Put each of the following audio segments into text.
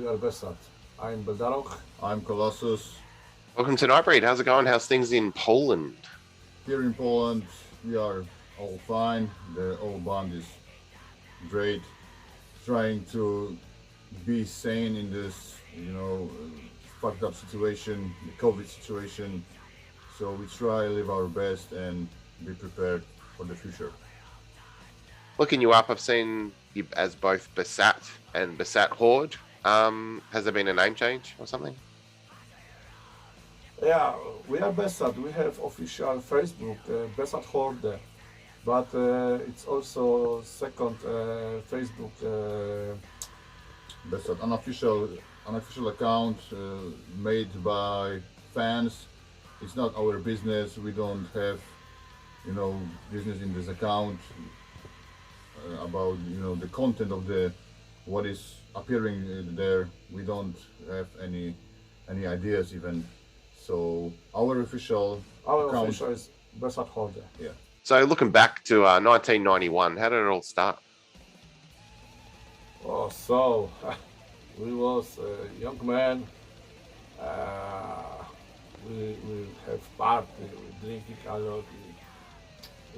We are Besatt. I'm Beldarok. I'm Colossus. Welcome to Nightbreed. How's it going? How's things in Poland? Here in Poland, we are all fine. The whole band is great. Trying to be sane in this, fucked up situation, the COVID situation. So we try to live our best and be prepared for the future. Looking you up, I've seen you as both Besatt and Besatt Horde. Has there been a name change or something? Yeah, we are Besatt. We have official Facebook, Besatt Horde, but it's also second Facebook. That's an unofficial account made by fans. It's not our business. We don't have, business in this account about the content of the what is appearing there. We don't have any ideas even. So our official account official is Besatt Horde. Yeah. So looking back to 1991, how did it all start? Oh, so we was a young man. We have party, we drinking a lot,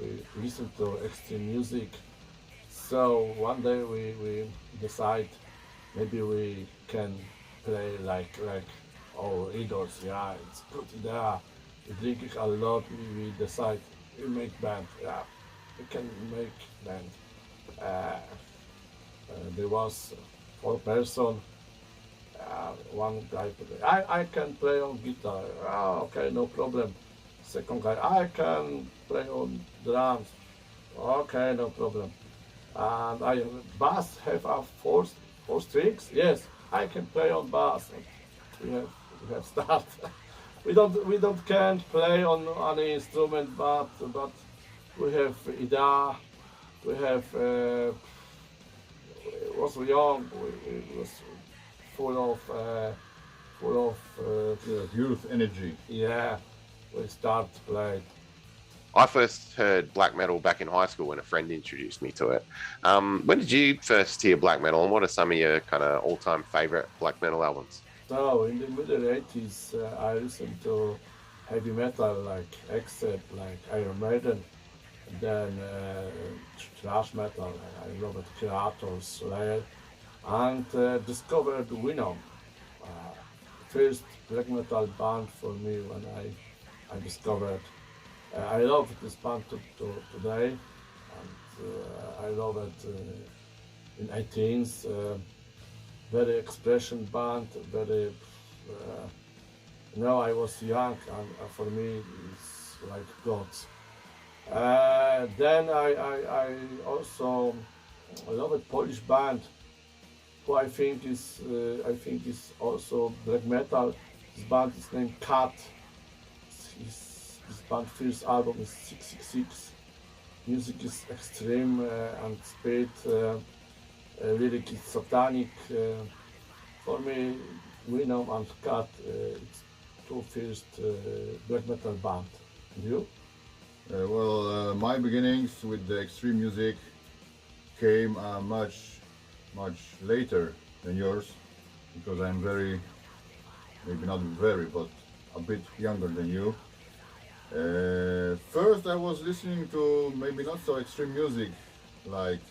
we listen to extreme music. So one day we decide maybe we can play like our idols. Yeah, it's good idea. We drinking a lot. We decide we make band. Yeah, we can make band. There was 4 person. One guy play. I can play on guitar. Ah, okay, no problem. Second guy, I can play on drums. Okay, no problem. And I bass have a four strings. Yes, I can play on bass. We have start. we don't can't play on any instrument, but we have idea. We have was young. We was full of youth energy. yeah. We start to play. I first heard black metal back in high school when a friend introduced me to it. When did you first hear black metal, and what are some of your kind of all-time favorite black metal albums? So in the middle 80s, I listened to heavy metal like Except, like Iron Maiden, and then thrash metal. I loved Creator, Slayer, and discovered Venom. First black metal band for me when I discovered. I love this band today, and I love it in 18s. Very expression band, very. I was young, and for me it's like gods. Then I also love a Polish band, who I think is also black metal. This band is named Cat. This band first album is 666. Music is extreme and speed. Lyric is satanic. For me, Venom and Cat, it's two first black metal band. And you? My beginnings with the extreme music came much later than yours, because I'm maybe not very, but a bit younger than you. First, I was listening to maybe not so extreme music, like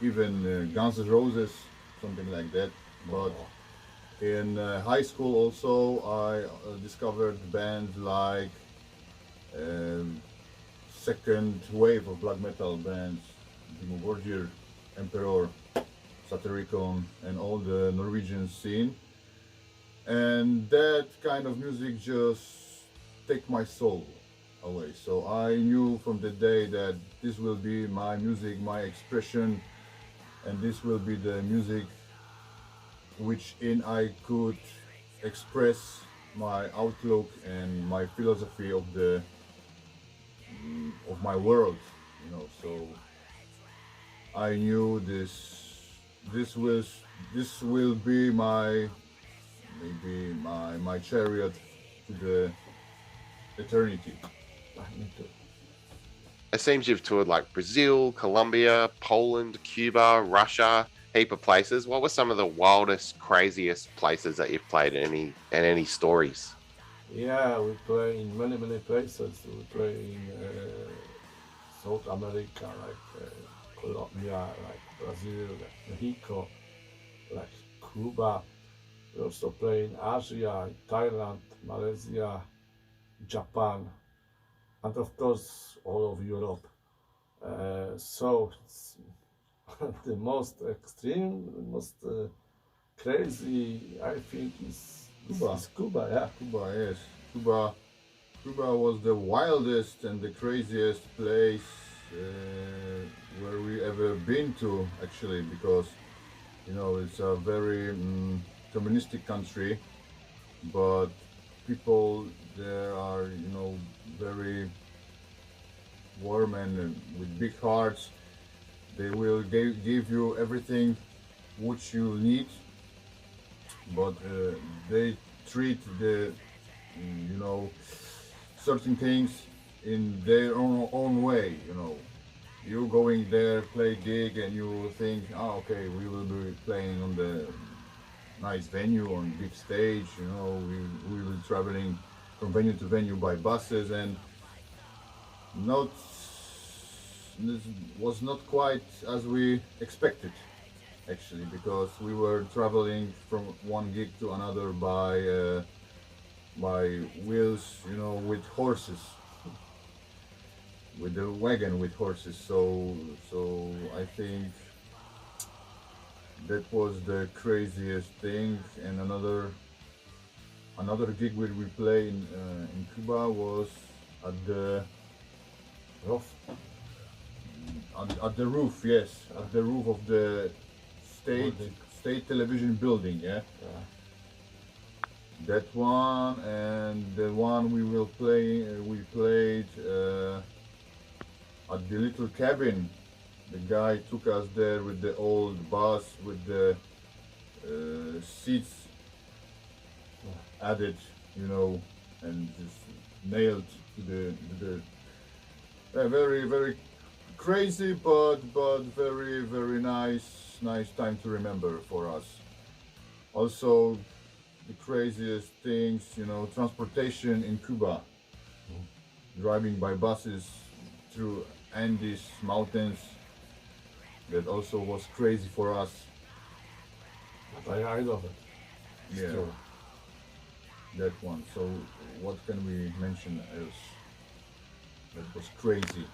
even Guns N' Roses, something like that. But in high school also, I discovered bands like second wave of black metal bands, Dimmu Borgir, Emperor, Satyricon, and all the Norwegian scene. And that kind of music just take my soul away. So I knew from the day that this will be my music, my expression, and this will be the music which in I could express my outlook and my philosophy of my world. So I knew this will be my chariot to the eternity. It seems you've toured like Brazil, Colombia, Poland, Cuba, Russia, heap of places. What were some of the wildest, craziest places that you've played? Any stories? Yeah, we play in many places. We play in South America, like Colombia, like Brazil, like Mexico, like Cuba. We also play in Asia, Thailand, Malaysia, Japan, and of course all of Europe. So it's the most extreme, the most crazy, I think, Cuba. is Cuba. Yeah. Cuba, yes. Cuba was the wildest and the craziest place where we ever been to, actually, because it's a very communistic country, but people there are very warm and with big hearts. They will give you everything which you need, but they treat the certain things in their own way. You going there, play gig, and you think, oh, okay, we will be playing on the nice venue, on big stage. We will be traveling from venue to venue by buses, and not this was not quite as we expected, actually, because we were traveling from one gig to another by wheels, with horses, with the wagon with horses. So I think that was the craziest thing. And another gig where we play in Cuba was at the Rough. at the roof, yes, at the roof of the state Building. state television building, yeah. Yeah. That one, and the one we played at the little cabin. The guy took us there with the old bus with the seats added, and just nailed to the very crazy, but very nice time to remember for us. Also, the craziest things, transportation in Cuba, driving by buses through Andes mountains. That also was crazy for us. But I love it. Yeah, Still. that one. So what can we mention else? That was crazy.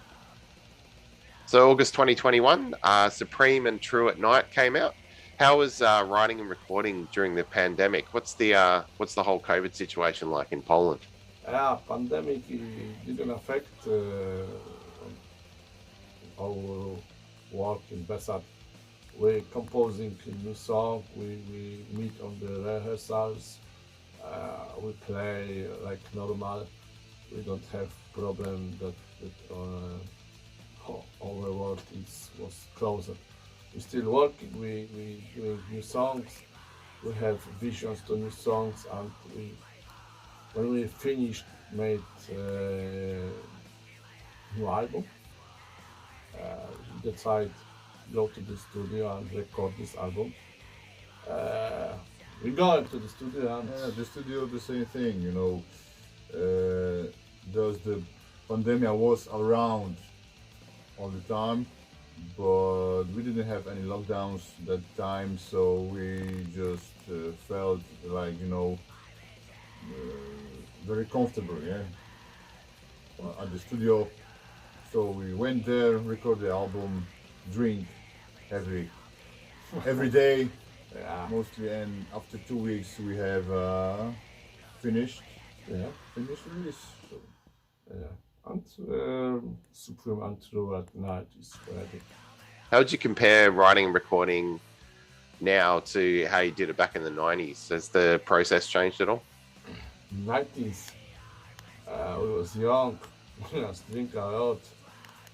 So August 2021, Supreme and True at Night came out. How was writing and recording during the pandemic? What's the whole COVID situation like in Poland? Yeah, pandemic didn't affect our work in Besatt. We're composing a new song. We meet on the rehearsals. We play like normal. We don't have problem that our work was closed. We still working. We doing new songs. We have visions to new songs, and when we finished, made new album. We decide go to the studio and record this album. We going to the studio and Yeah, the studio, the same thing, Those the pandemic was around all the time, but we didn't have any lockdowns that time, so we just felt like very comfortable, yeah, at the studio. So we went there, record the album, drink every day yeah, mostly, and after 2 weeks we have finished yeah, finished release. So yeah. And Supreme and True at Night is ready. How would you compare writing and recording now to how you did it back in the 90s? Has the process changed at all? 90s, we was young, we just drink a lot.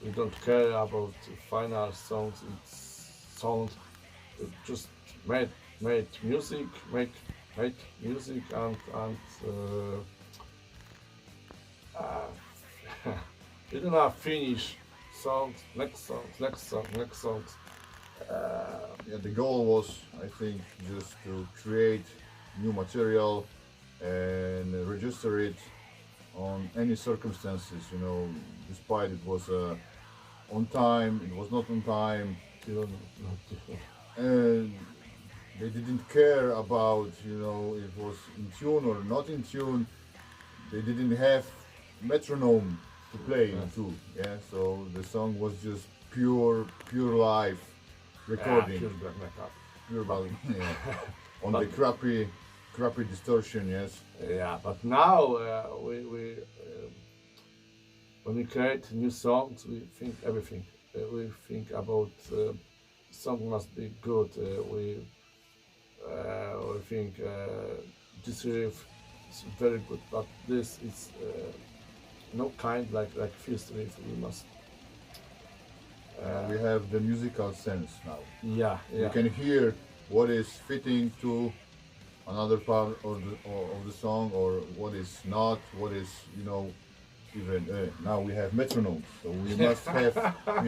We don't care about final songs. It's sound. We just made music, made music, and we don't have finish songs, next songs. Yeah, the goal was, I think, just to create new material and register it on any circumstances, you know, despite it was on time, it was not on time, Tune, not tune. and they didn't care about, you know, if it was in tune or not in tune. They didn't have metronome to play Yes. into, yeah. So the song was just pure live recording, Pure black metal. pure volume, yeah, on But- the crappy distortion, yes. Yeah, but now we when we create new songs, we think everything. We think about song must be good. We think this riff is very good, but this is no kind like first riff. We must. We have the musical sense now. Yeah, You yeah. can hear what is fitting to another part of the song, or what is not, what is, you know, even now we have metronomes, so we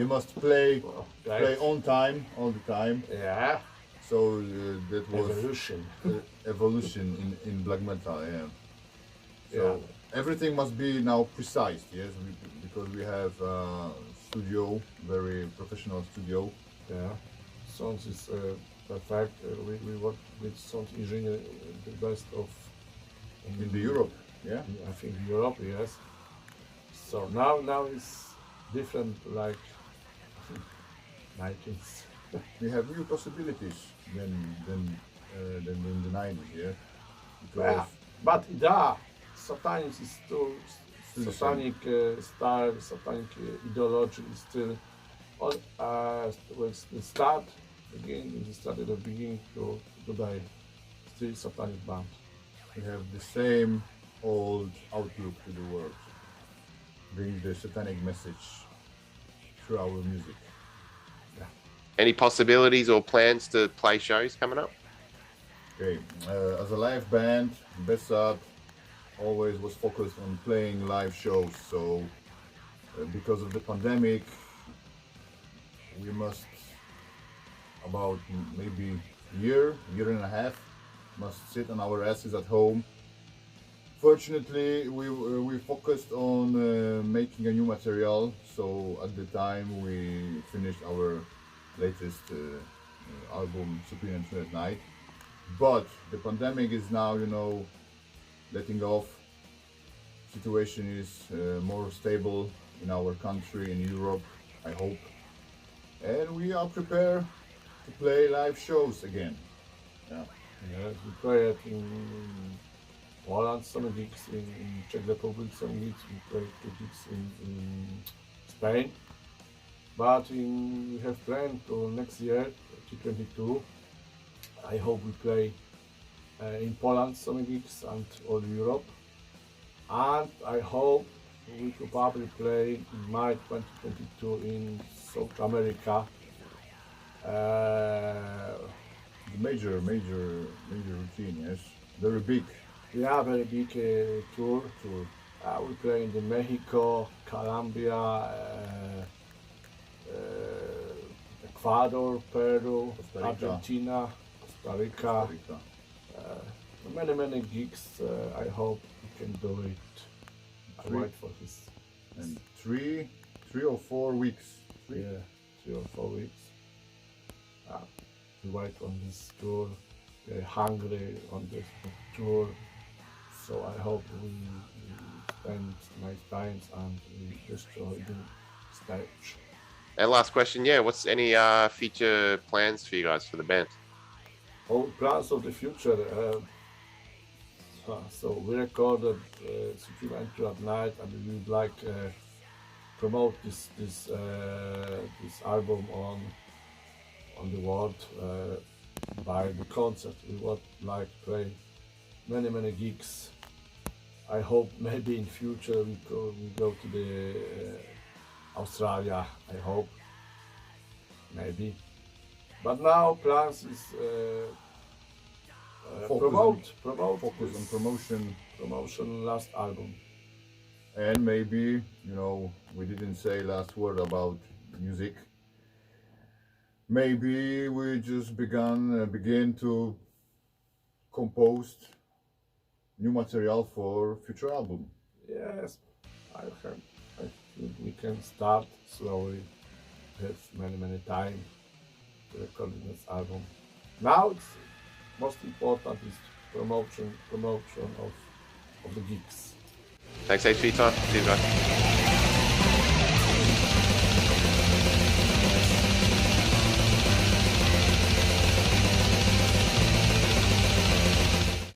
must play Right. on time all the time. Yeah, So that was evolution. evolution in black metal, yeah. So Yeah. everything must be now precise, yes, because we have studio, very professional studio. Yeah, sounds is perfect. We work with sound engineer, the best of In the Europe, yeah. I think Europe, yes. So now it's different, like 90s. We have new possibilities than in the 90s, yeah. Yeah, Because but yeah, satanic is still Still the satanic style, satanic ideology is still all. Was the start again. We started at the beginning to today. Still satanic band. we have the same old outlook to the world, bring the satanic message through our music. Any possibilities or plans to play shows coming up? Okay, as a live band, Besatt always was focused on playing live shows. So, because of the pandemic, we must about maybe year and a half, must sit on our asses at home. Fortunately, we focused on making a new material. So at the time we finished our latest album, Supreme and True at Night. But the pandemic is now, you know, letting off. Situation is more stable in our country, in Europe, I hope. And we are prepared to play live shows again. Yeah. Yes, we played in Poland, some gigs in Czech Republic, some gigs we played 2 gigs in Spain. But we have planned to next year, 2022. I hope we play in Poland some gigs and all Europe. And I hope we could probably play in May 2022 in South America. The major routine, yes. Very big Yeah, very big tour. tour. We play in the Mexico, Colombia, Ecuador, Peru, Costa Rica. Argentina, Costa Rica. Costa Rica. Many gigs. I hope we can do it. I Three. wait for this. And three or 4 weeks. Yeah, 3 or 4 weeks. We wait on this tour. We're hungry on this tour. So I hope we spend nice times and we destroy the stage. And last question, yeah, what's any future plans for you guys for the band? All plans of the future. So we recorded Supreme Entry at Night, and we would like promote this album on the world by the concert. We would like play many gigs. I hope maybe in future we go to the Australia. I hope maybe. But now plans is promote Focus on this promotion. last album. And maybe, you know, we didn't say last word about music. maybe we just begin to compose new material for future album. Yes, I have. I think we can start slowly. Have many time recording this album. Now it's most important is promotion of the gigs. Thanks, H, for your time. Cheers, guys.